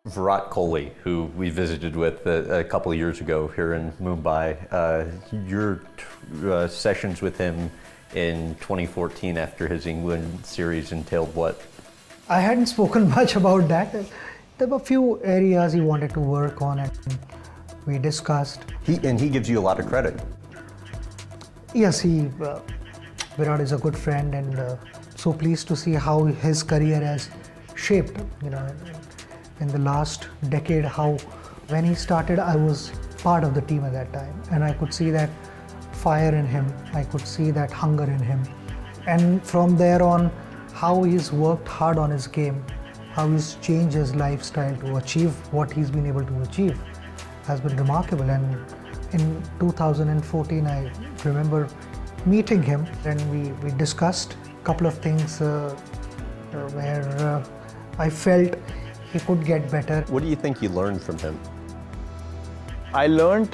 Virat Kohli, who we visited with a couple of years ago here in Mumbai, your sessions with him in 2014 after his England series entailed what? I hadn't spoken much about that. There were a few areas he wanted to work on and we discussed. He gives you a lot of credit. Yes, Virat is a good friend and so pleased to see how his career has shaped, in the last decade, how when he started, I was part of the team at that time and I could see that fire in him, I could see that hunger in him. And from there on, how he's worked hard on his game, how he's changed his lifestyle to achieve what he's been able to achieve has been remarkable. And in 2014, I remember meeting him and we discussed a couple of things where I felt he could get better. What do you think you learned from him? I learned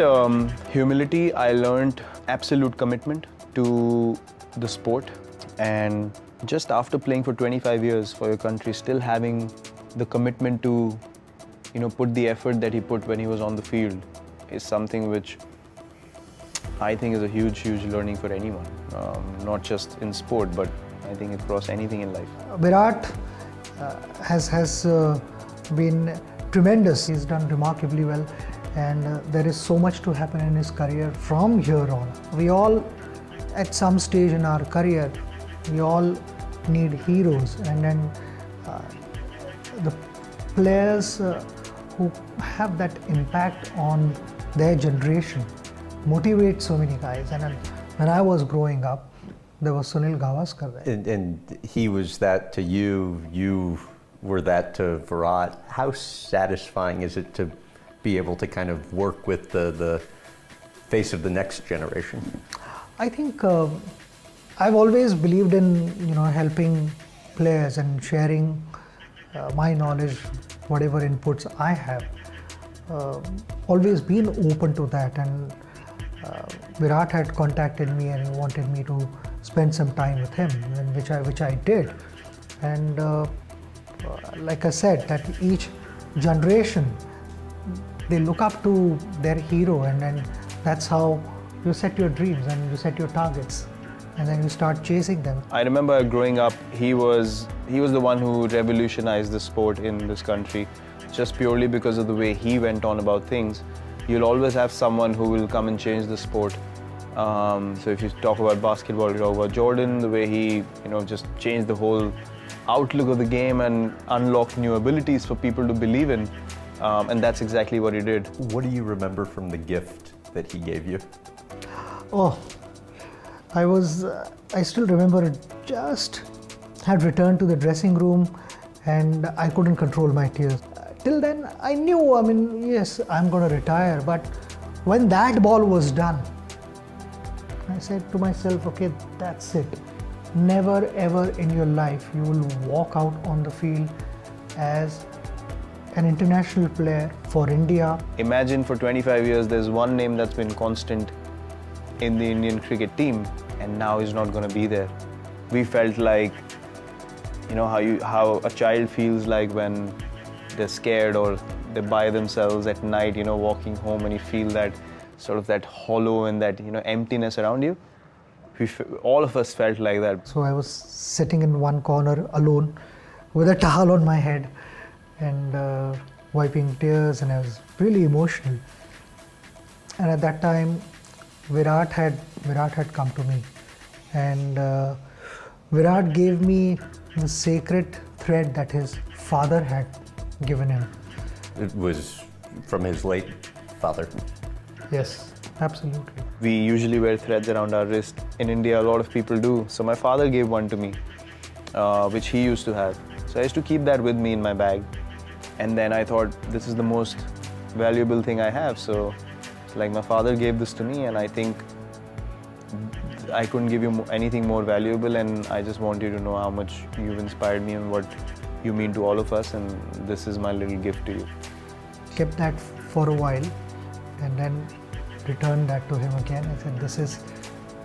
humility, I learned absolute commitment to the sport, and just after playing for 25 years for your country, still having the commitment to put the effort that he put when he was on the field is something which I think is a huge learning for anyone, not just in sport but I think across anything in life. Virat has been tremendous. He's done remarkably well and there is so much to happen in his career from here on. We all at some stage in our career, we all need heroes, and then the players who have that impact on their generation motivate so many guys. And when I was growing up, there was Sunil Gavaskar there. And he was that to you, you were that to Virat. How satisfying is it to be able to kind of work with the face of the next generation? I think I've always believed in helping players and sharing my knowledge, whatever inputs I have. Always been open to that, and Virat had contacted me and wanted me to spend some time with him, which I did. And like I said, that each generation, they look up to their hero, and then that's how you set your dreams and you set your targets, and then you start chasing them. I remember growing up, he was the one who revolutionized the sport in this country, just purely because of the way he went on about things. You'll always have someone who will come and change the sport. So if you talk about basketball, you talk about Jordan, the way he just changed the whole outlook of the game and unlocked new abilities for people to believe in. And that's exactly what he did. What do you remember from the gift that he gave you? Oh, I still remember just had returned to the dressing room and I couldn't control my tears. Till then, I knew, yes, I'm going to retire. But when that ball was done, I said to myself, okay, that's it. Never ever in your life you will walk out on the field as an international player for India. Imagine for 25 years there's one name that's been constant in the Indian cricket team, and now he's not going to be there. We felt like, how a child feels like when they're scared or they're by themselves at night, walking home, and you feel that sort of that hollow and that emptiness around you. All of us felt like that. So I was sitting in one corner alone with a towel on my head and wiping tears, and I was really emotional. And at that time, Virat had come to me, and Virat gave me the sacred thread that his father had given him. It was from his late father. Yes, absolutely. We usually wear threads around our wrist. In India, a lot of people do. So my father gave one to me, which he used to have. So I used to keep that with me in my bag. And then I thought, this is the most valuable thing I have. So like my father gave this to me, and I think I couldn't give you anything more valuable, and I just want you to know how much you've inspired me and what you mean to all of us, and this is my little gift to you. Kept that for a while and then returned that to him again. I said, this is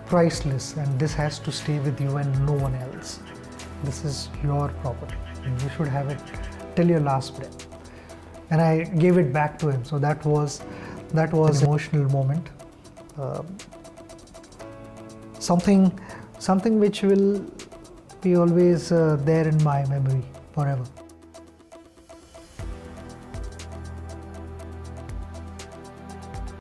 priceless and this has to stay with you and no one else. This is your property and you should have it till your last breath. and I gave it back to him. So that was an emotional moment. Something which will be always there in my memory forever.